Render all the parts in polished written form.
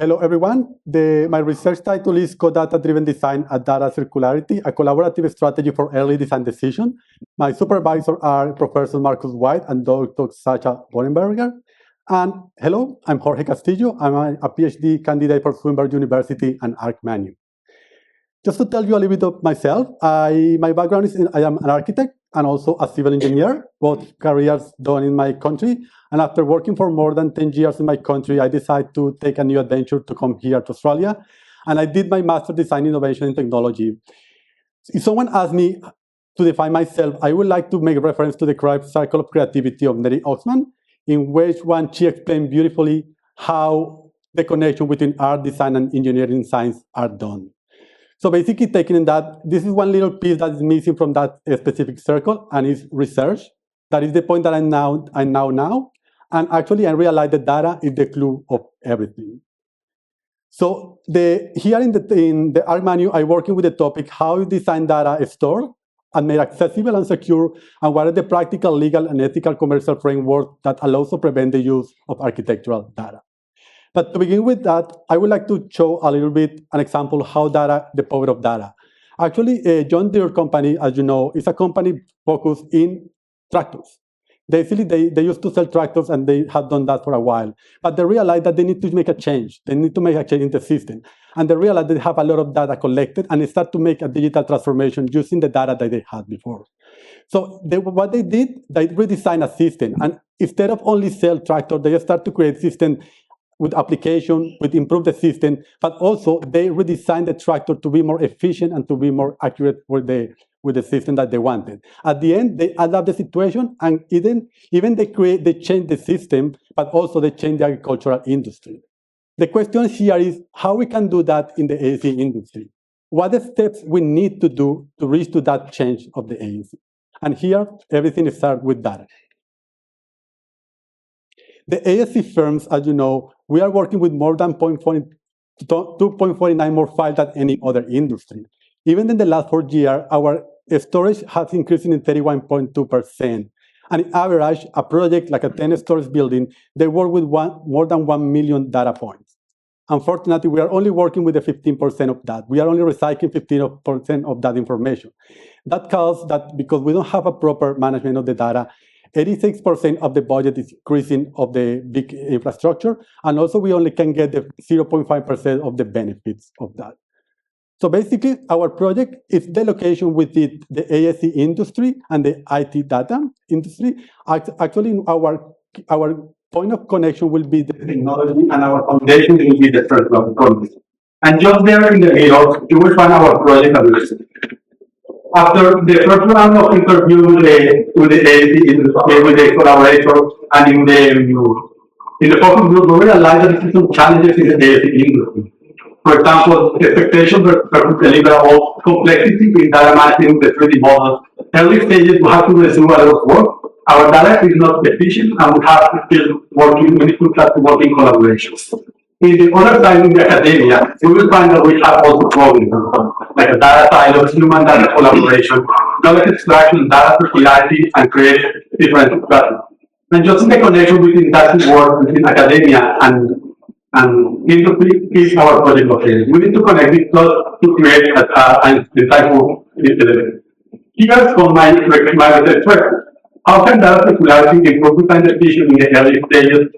Hello, everyone. My research title is Co-Data-Driven Design at Data Circularity, a collaborative strategy for early design decision. My supervisors are Professor Marcus White and Dr. Sasha Bohnenberger. And hello, I'm Jorge Castillo. I'm a PhD candidate for Swinburne University and ArcManu. Just to tell you a little bit of myself, my background is I am an architect and also a civil engineer, both careers done in my country. And after working for more than 10 years in my country, I decided to take a new adventure to come here to Australia. And I did my Master Design Innovation and Technology. If someone asked me to define myself, I would like to make reference to the cycle of creativity of Nettie Oxman, in which she explained beautifully how the connection between art, design, and engineering science are done. So basically taking that, this is one little piece that is missing from that specific circle, and is research. That is the point that I now. And actually, I realized that data is the clue of everything. So here in the ArcManu, I'm working with the topic, how is design data stored and made accessible and secure, and what are the practical, legal, and ethical commercial framework that allows to prevent the use of architectural data. But to begin with that, I would like to show a little bit an example of how the power of data. Actually, John Deere company, as you know, is a company focused in tractors. Basically, they used to sell tractors, and they have done that for a while. But they realized that they need to make a change. They need to make a change in the system. And they realized they have a lot of data collected, and they start to make a digital transformation using the data that they had before. So what they did, they redesigned a system. And instead of only sell tractors, they start to create system with application, with improve the system, but also they redesigned the tractor to be more efficient and to be more accurate with the system that they wanted. At the end, they adapt the situation, and even they change the system, but also they change the agricultural industry. The question here is how we can do that in the AEC industry. What are the steps we need to do to reach to that change of the AEC? And here, everything starts with data. The ASC firms, as you know, we are working with more than 2.49 more files than any other industry. Even in the last 4 years, our storage has increased in 31.2%. And on average, a project like a 10-storage building, they work with more than 1 million data points. Unfortunately, we are only working with the 15% of that. We are only recycling 15% of that information. That causes that because we don't have a proper management of the data, 86% of the budget is increasing of the big infrastructure, and also we only can get the 0.5% of the benefits of that. So basically, our project is the location within the ASC industry and the IT data industry. Actually, our point of connection will be the technology, and our foundation will be the first of economy. And just there in the middle, you will find our project address. After the first round of interview with the AEC industry, with the collaborators, and in the focus group, we realized that there are some challenges in the AEC industry. For example, expectations for deliverable complexity in data matching the 3D models. Early stages, we have to resume a lot of work. Our data is not efficient, and we have to still working. We need to start to work in collaborations. In the other side, in the academia, we will find that we have also problems, like a data silos, human data collaboration, knowledge extraction, data circularity, and create different strategies. And just in the connection between that work between academia and industry is our project location. We need to connect it to create a type of element. Here's from my research. How can data circularity improve design decision in the early stages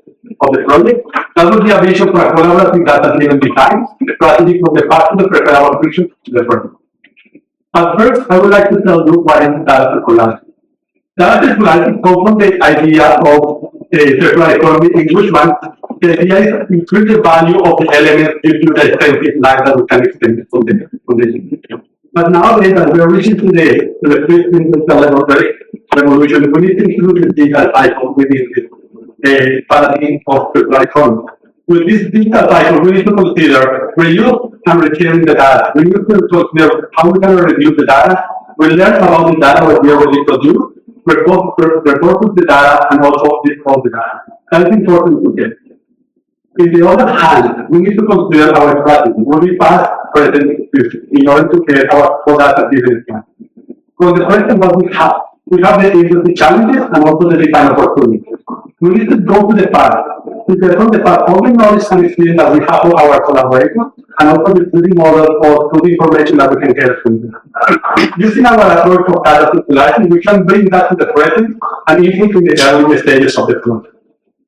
of the project? That would be a vision for a collaborative data-driven design, the strategy from the past to the preferable future to the present. But first, I would like to tell you what is data circularity. Data circularity comes from the idea of a circular economy, in which one the idea is to increase the value of the elements due to the extensive life that we can extend from the system. But nowadays, as we are reaching to the fifth industrial revolution, we need to include the digital cycle within the paradigm of circular economy. With this digital cycle, we need to consider reuse and retaining the data. We need to consider how we can reduce the data. We learn about the data, what we are ready to do, repurpose the data, and also dispose the data. That's important to get. On the other hand, we need to consider our strategy. Will be past, present, future, in order to create our data-driven plan. So the question what we have the industry challenges and also the design opportunities. We need to go to the past because from the past, all the knowledge and experience that we have for our collaboration, and also the 3D model or 2D information that we can get from them. Using our approach of data circularity, we can bring that to the present and even to the early stages of the project.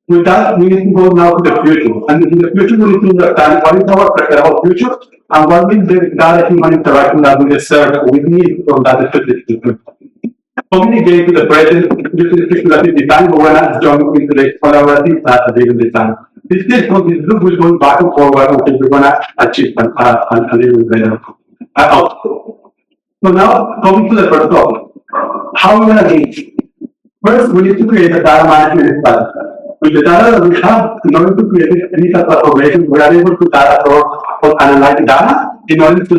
With that, we need to go now to the future. And in the future, we need to understand what is our preferable future and what is the data human interaction that we deserve, we need from that specific future. Communicate to the present using the speculative design, but we're not joining into the collaborative data-driven design. This is loop will go back and forward until we're going to achieve a little better outcome. So now, coming to the first topic, how are we going to do it? First, we need to create a data management strategy. With the data that we have, in order to create any transformation, we are able to data or analyze data in order to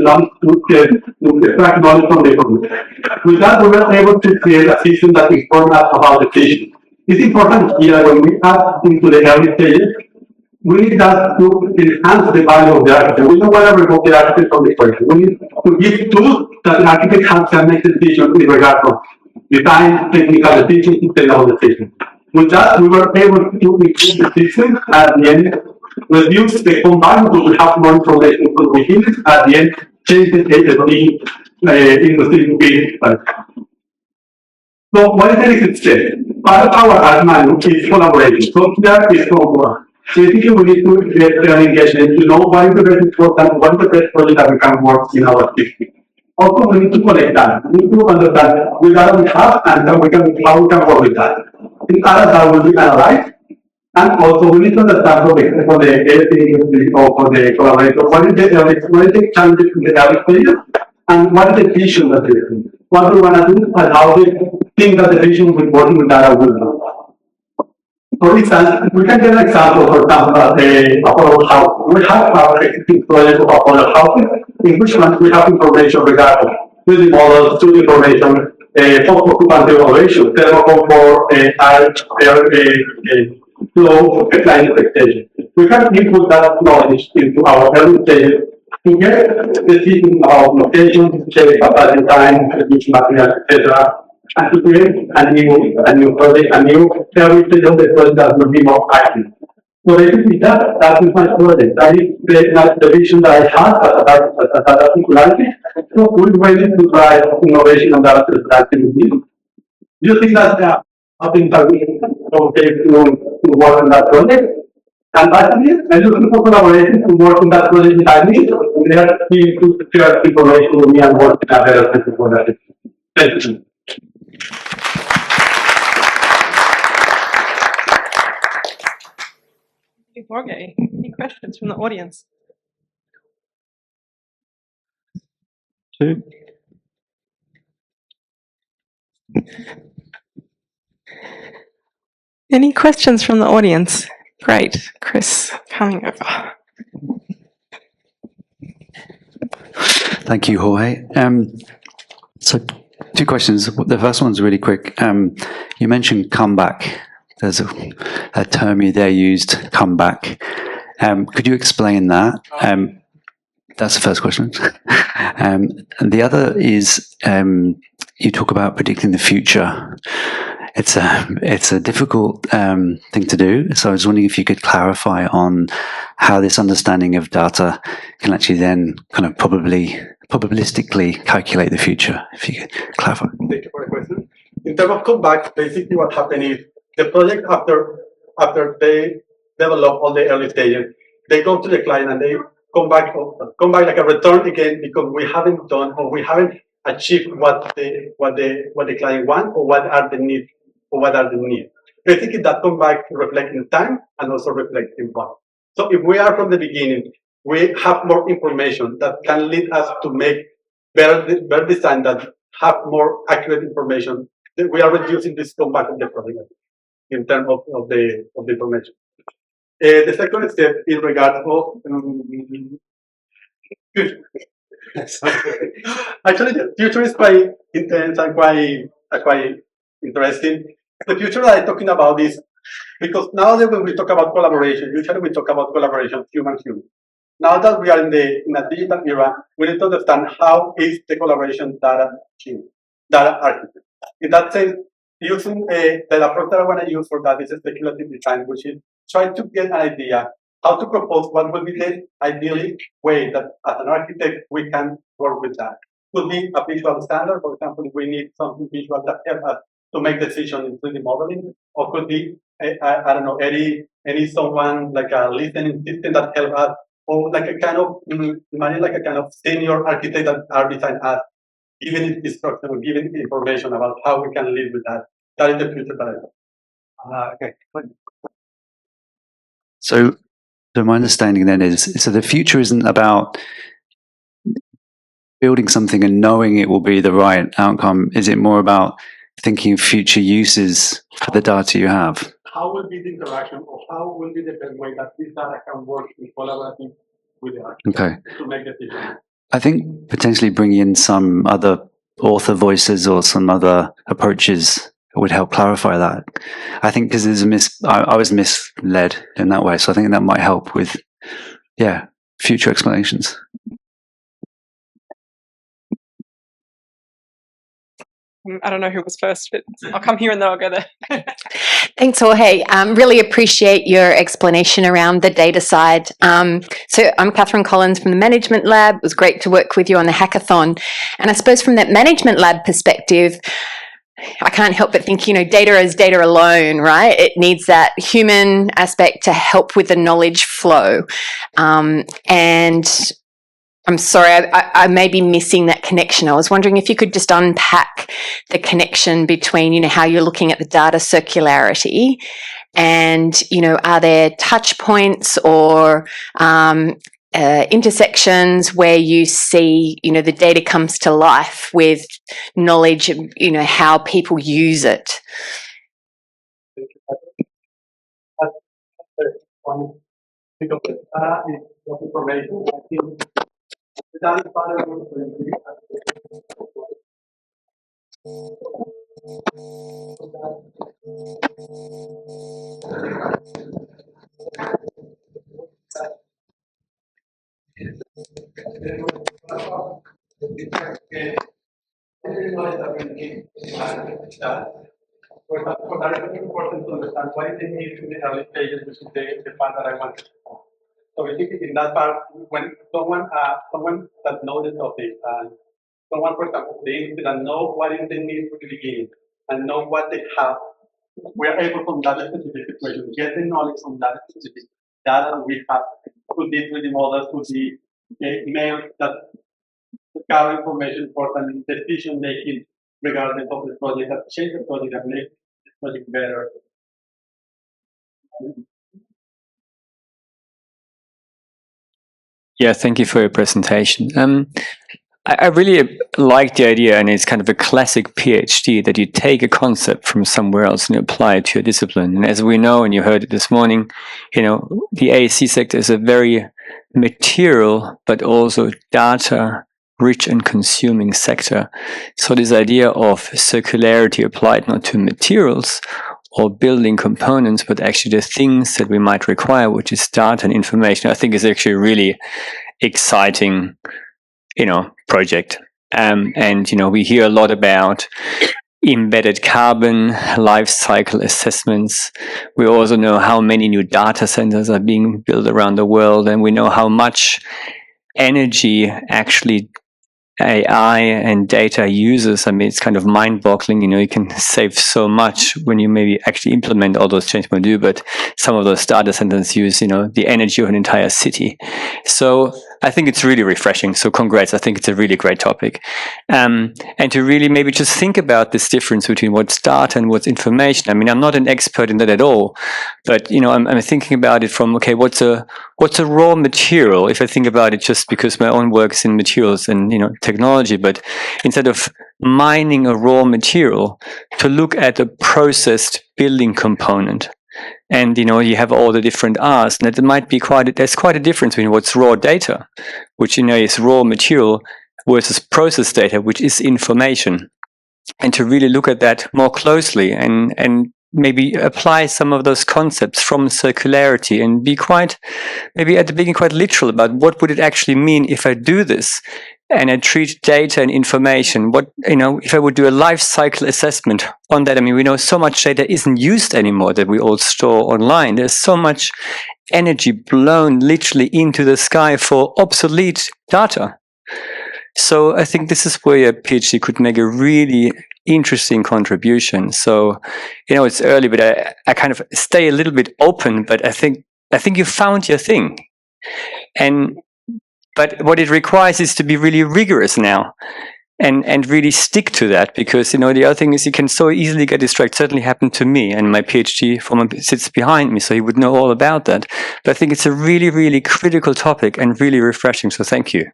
extract knowledge from the information. With that, we were able to create a system that informs us about the decision. It's important here when we add into the early stages, we need that to enhance the value of the architect. We don't want to remove the architect from the equation. We need to give tools that an architect can make decisions in regard to design, technical decisions, technical decisions. With that, we were able to improve the system at the end, reduce the combine because we have more information from the beginning. At the end, change the HSD in the system. So what is the next step? Part of our art manual is collaboration. So there is no more. Basically, we need to get the engagement to know what is the best important, what is the best project that we can work in our system. Also, we need to collect that. We need to understand what data we have and how we can work with that. The data that will be analyzed, and also we need to understand for the AFC or for the collaborator, what is the challenges in the early stages, and what is the vision that they do. What do we want to do, and how they think that the vision with working with data will do. For instance, we can get an example, for example, Apollo House. We have our existing project of Apollo House, in which one we have information regarding 3D models, 2D information, occupancy evaluation, thermal comfort, air flow, client expectation. We can input that knowledge into our early stages to get decisions about location, check capacity time, which material, etc. And to create a new project, a new early stage of the project that will be more active. So basically that is my project. That is the vision that I have as a circularity. So we're ready to drive innovation and data circularity. Do you think that something that we can to work on that project? And actually, I'm looking for collaboration to work on that project with me. They are keen to share information with me and work in a better system for that. Thank you. Jorge, any questions from the audience? Any questions from the audience? Great, Chris, coming over. Thank you, Jorge. So, two questions. The first one's really quick. You mentioned comeback. There's a term you there used, comeback. Could you explain that? That's the first question. And the other is you talk about predicting the future. It's a difficult thing to do. So I was wondering if you could clarify on how this understanding of data can actually then kind of probabilistically calculate the future. If you could clarify. Thank you for the question. In terms of comeback, basically what happened is the project after they develop all the early stages, they go to the client and they come back like a return again because we haven't done or we haven't achieved what the client wants or what are the needs. Basically, that comeback reflects in time and also reflects in what. So if we are from the beginning, we have more information that can lead us to make better design that have more accurate information. We are reducing this comeback of the project in terms of the information. The second step in regard of actually the future is quite intense and quite interesting. The future that I'm talking about is because now that when we talk about collaboration, usually we talk about collaboration human. Now that we are in a digital era, we need to understand how is the collaboration data architect. In that sense, using the approach that I want to use for that is a speculative design, which is try to get an idea how to propose what would be the ideally way that as an architect we can work with that. Could be a visual standard, for example, if we need something visual that helps us to make decisions in 3D modeling, or could be, I don't know, any someone like a listening system that helps us, or like a kind of, imagine like a kind of senior architect that our design has, giving instruction or giving information about how we can live with that. That is the future that I okay. So my understanding then is, so the future isn't about building something and knowing it will be the right outcome. Is it more about thinking of future uses for the data you have? How will be the interaction, or how will be the best way that this data can work in collaborating with the architect to make decisions? I think potentially bringing in some other author voices or some other approaches would help clarify that. I think because there's I was misled in that way, so I think that might help with, future explanations. I don't know who was first, but I'll come here and then I'll go there. Thanks, Jorge. Really appreciate your explanation around the data side. So I'm Catherine Collins from the Management Lab. It was great to work with you on the hackathon. And I suppose from that Management Lab perspective, I can't help but think, data is data alone, right? It needs that human aspect to help with the knowledge flow. And I'm sorry, I may be missing that connection. I was wondering if you could just unpack the connection between, how you're looking at the data circularity and, are there touch points or intersections where you see, the data comes to life with knowledge, how people use it? Information. That is part of For that is important to understand why they need to the early stages, which is the part that I want to talk. So basically, in that part, when someone that knows the topic, and someone, for example, the industry that know what is the need for the beginning and know what they have, we are able from that specific situation get the knowledge from that specific data that we have. Could be 3D models, could be emails that gather information for the decision making regardless of the project, that change the project, that make the project better. Yeah, thank you for your presentation. I really like the idea, and it's kind of a classic PhD, that you take a concept from somewhere else and you apply it to your discipline. And as we know, and you heard it this morning, the AEC sector is a very material, but also data rich and consuming sector. So this idea of circularity applied not to materials or building components, but actually the things that we might require, which is data and information, I think is actually a really exciting, project. And, we hear a lot about embedded carbon, life cycle assessments. We also know how many new data centers are being built around the world, and we know how much energy actually AI and data uses. I mean, it's kind of mind-boggling. You can save so much when you maybe actually implement all those changes we do, but some of those data centers use, the energy of an entire city. So I think it's really refreshing. So congrats. I think it's a really great topic. And to really maybe just think about this difference between what's data and what's information. I mean, I'm not an expert in that at all, but, I'm thinking about it from, okay, what's a raw material? If I think about it just because my own work is in materials and, technology, but instead of mining a raw material, to look at a processed building component. And, you have all the different R's, and there's quite a difference between what's raw data, which, is raw material, versus processed data, which is information. And to really look at that more closely and maybe apply some of those concepts from circularity and be maybe at the beginning quite literal about what would it actually mean if I do this and I treat data and information. If I would do a life cycle assessment on that, I mean, we know so much data isn't used anymore that we all store online. There's so much energy blown literally into the sky for obsolete data. So I think this is where a PhD could make a really interesting contribution. So, it's early, but I kind of stay a little bit open, but I think you found your thing. But what it requires is to be really rigorous now and really stick to that, because, the other thing is you can so easily get distracted. Certainly happened to me, and my PhD sits behind me, so he would know all about that. But I think it's a really, really critical topic and really refreshing. So thank you.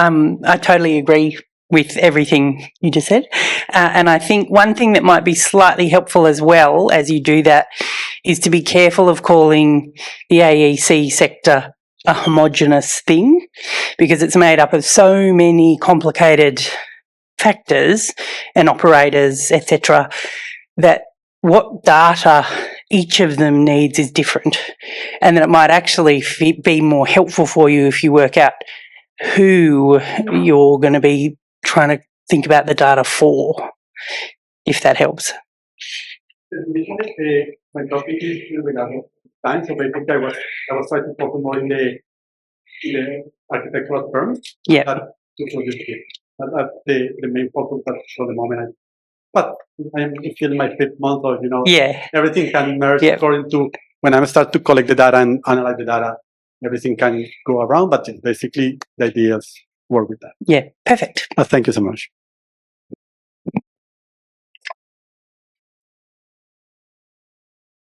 I totally agree with everything you just said. And I think one thing that might be slightly helpful as well as you do that is to be careful of calling the AEC sector a homogenous thing, because it's made up of so many complicated factors and operators, etc., that what data each of them needs is different. And that it might actually be more helpful for you if you work out who you're going to be trying to think about the data for, if that helps. My topic is regarding time, so basically I was trying to focus more in the architectural firms. Yeah. That's the main focus for the moment. But I'm still in my 5th month, so everything can merge according to when I start to collect the data and analyze the data. Everything can go around, but basically the idea is work with that. Yeah, perfect. Thank you so much.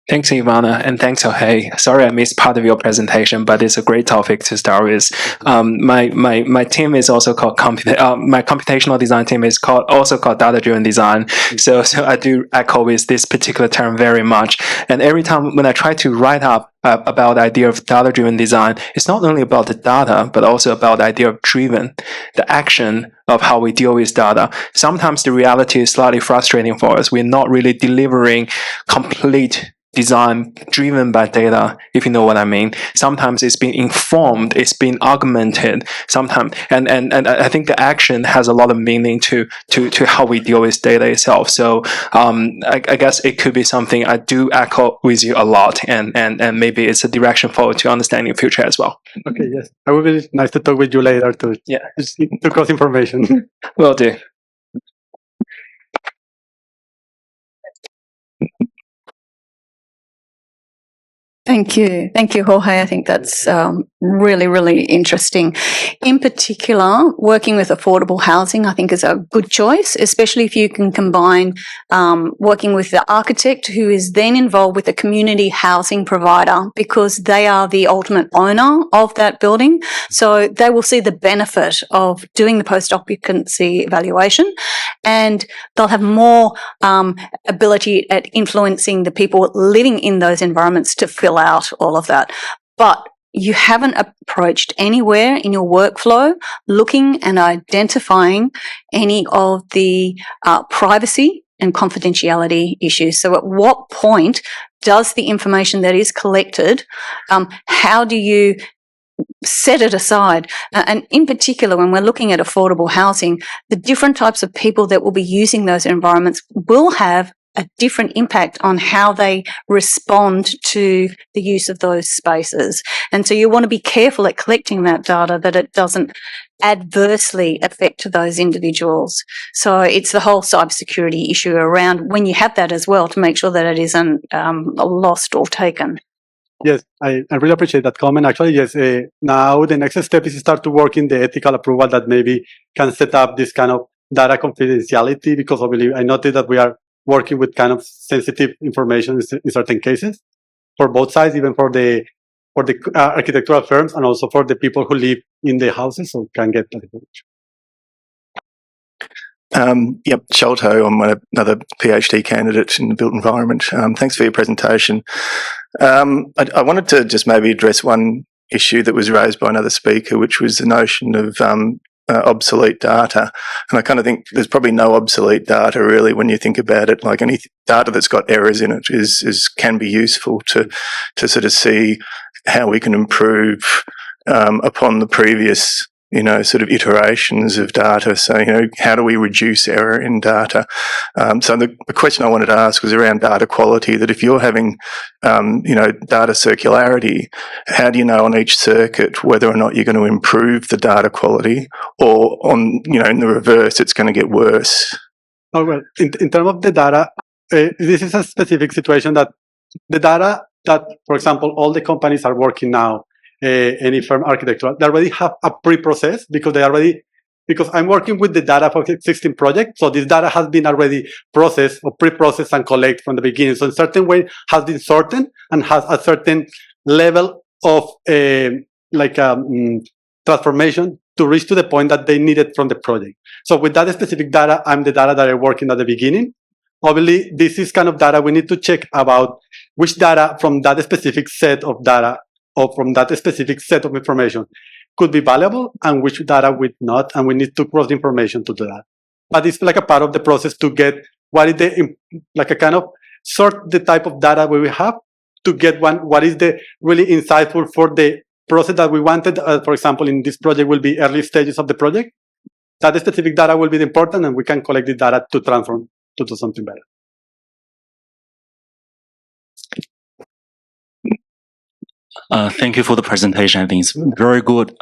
Thanks, Ivana, and thanks, Jorge. Sorry I missed part of your presentation, but it's a great topic to start with. My team is also called my computational design team is also called data-driven design. So I do echo with this particular term very much. And every time when I try to write up about the idea of data-driven design, it's not only about the data, but also about the idea of driven, the action of how we deal with data. Sometimes the reality is slightly frustrating for us. We're not really delivering complete design driven by data, if you know what I mean. Sometimes it's been informed, it's been augmented, sometimes, and I think the action has a lot of meaning to how we deal with data itself. So I guess it could be something I do echo with you a lot, and maybe it's a direction forward to understanding the future as well. Okay, yes. It would be nice to talk with you later to cross information. Will do. Thank you, Jorge. I think that's really, really interesting. In particular, working with affordable housing, I think, is a good choice, especially if you can combine working with the architect who is then involved with the community housing provider, because they are the ultimate owner of that building. So they will see the benefit of doing the post-occupancy evaluation, and they'll have more ability at influencing the people living in those environments to fill out all of that. But you haven't approached anywhere in your workflow looking and identifying any of the privacy and confidentiality issues. So at what point does the information that is collected, how do you set it aside? And in particular, when we're looking at affordable housing, the different types of people that will be using those environments will have a different impact on how they respond to the use of those spaces. And so you want to be careful at collecting that data that it doesn't adversely affect those individuals. So it's the whole cybersecurity issue around when you have that as well, to make sure that it isn't lost or taken. Yes, I really appreciate that comment. Actually, yes, now the next step is to start to work in the ethical approval that maybe can set up this kind of data confidentiality, because I noticed that we are working with kind of sensitive information in certain cases for both sides, even for the architectural firms and also for the people who live in the houses, so can get that information. Yep, Sholto, I'm another PhD candidate in the built environment. Thanks for your presentation. I wanted to just maybe address one issue that was raised by another speaker, which was the notion of obsolete data. And I kind of think there's probably no obsolete data really when you think about it. Like any data that's got errors in it can be useful to sort of see how we can improve upon the previous, sort of iterations of data. So, how do we reduce error in data? So the question I wanted to ask was around data quality, that if you're having, data circularity, how do you know on each circuit whether or not you're going to improve the data quality, or in the reverse, it's going to get worse? Oh, well, in terms of the data, this is a specific situation that the data that, for example, all the companies are working now, any firm architecture, they already have a pre-process because I'm working with the data for existing project. So this data has been already processed or pre-processed and collected from the beginning. So in a certain way has been sorted and has a certain level of transformation to reach to the point that they needed from the project. So with that specific data, I'm the data that I'm working at the beginning. Obviously, this is kind of data we need to check about which data from that specific set of data or from that specific set of information could be valuable and which data would not, and we need to cross the information to do that. But it's like a part of the process to get what is sort the type of data we have to get what is the really insightful for the process that we wanted. For example, in this project will be early stages of the project. That specific data will be important, and we can collect the data to transform to do something better. Thank you for the presentation. I think it's very good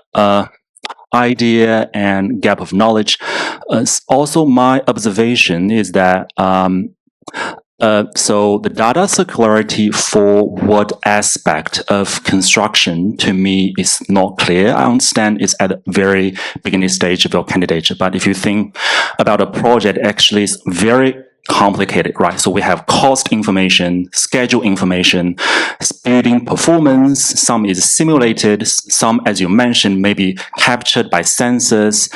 idea and gap of knowledge. Also, my observation is that so the data circularity for what aspect of construction to me is not clear. I understand it's at the very beginning stage of your candidature, but if you think about a project, actually it's very complicated, right? So we have cost information, schedule information, building performance, some is simulated, some, as you mentioned, may be captured by sensors,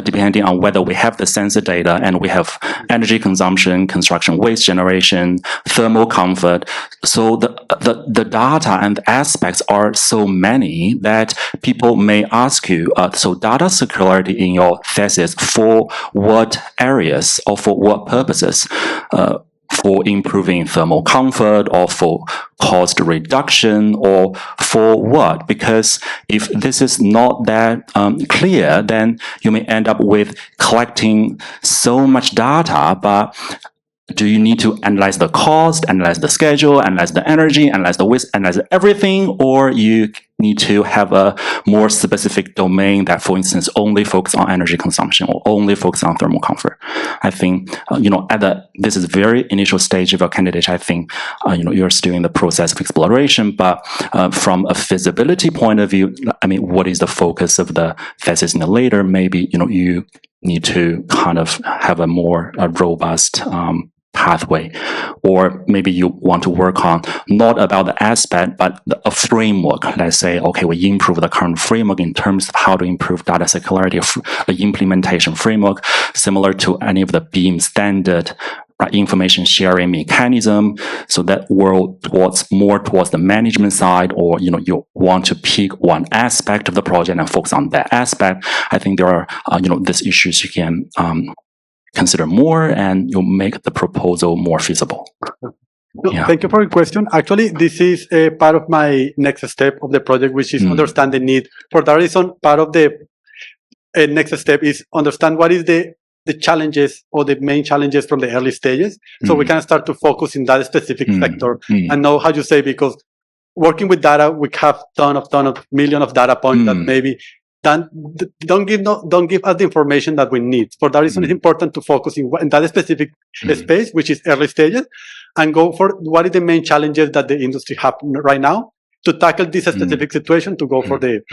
depending on whether we have the sensor data, and we have energy consumption, construction waste generation, thermal comfort. So the data and the aspects are so many that people may ask you, so data circularity in your thesis, for what areas or for what purposes? For improving thermal comfort, or for cost reduction, or for what? Because if this is not that clear, then you may end up with collecting so much data, but do you need to analyze the cost, analyze the schedule, analyze the energy, analyze the waste, analyze everything, or you need to have a more specific domain that, for instance, only focus on energy consumption or only focus on thermal comfort? I think, this is very initial stage of your candidate. I think, you're still in the process of exploration, but from a feasibility point of view, I mean, what is the focus of the thesis in the later? Maybe, you need to kind of have a more robust pathway, or maybe you want to work on not about the aspect, but a framework. Let's say, okay, we improve the current framework in terms of how to improve data circularity, the implementation framework, similar to any of the BEAM standard information sharing mechanism. So that world more towards the management side, or you want to pick one aspect of the project and focus on that aspect. I think there are these issues you can consider more, and you'll make the proposal more feasible. Yeah. Thank you for your question. Actually, this is a part of my next step of the project, which is understand the need. For that reason, part of the next step is understand what is the challenges or the main challenges from the early stages. So we can start to focus in that specific sector and know how you say, because working with data, we have ton of million of data points that maybe don't give us the information that we need. For that reason, it's important to focus in that specific space, which is early stages, and go for what is the main challenges that the industry have right now to tackle this specific situation, to go for the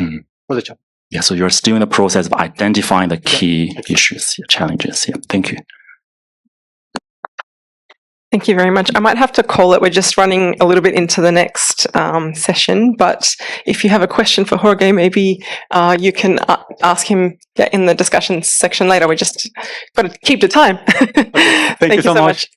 challenge. Yeah, so you're still in the process of identifying the key issues, challenges. Yeah, thank you. Thank you very much. I might have to call it. We're just running a little bit into the next session, but if you have a question for Jorge, maybe you can ask him in the discussion section later. We just got to keep to time. Thank you so much.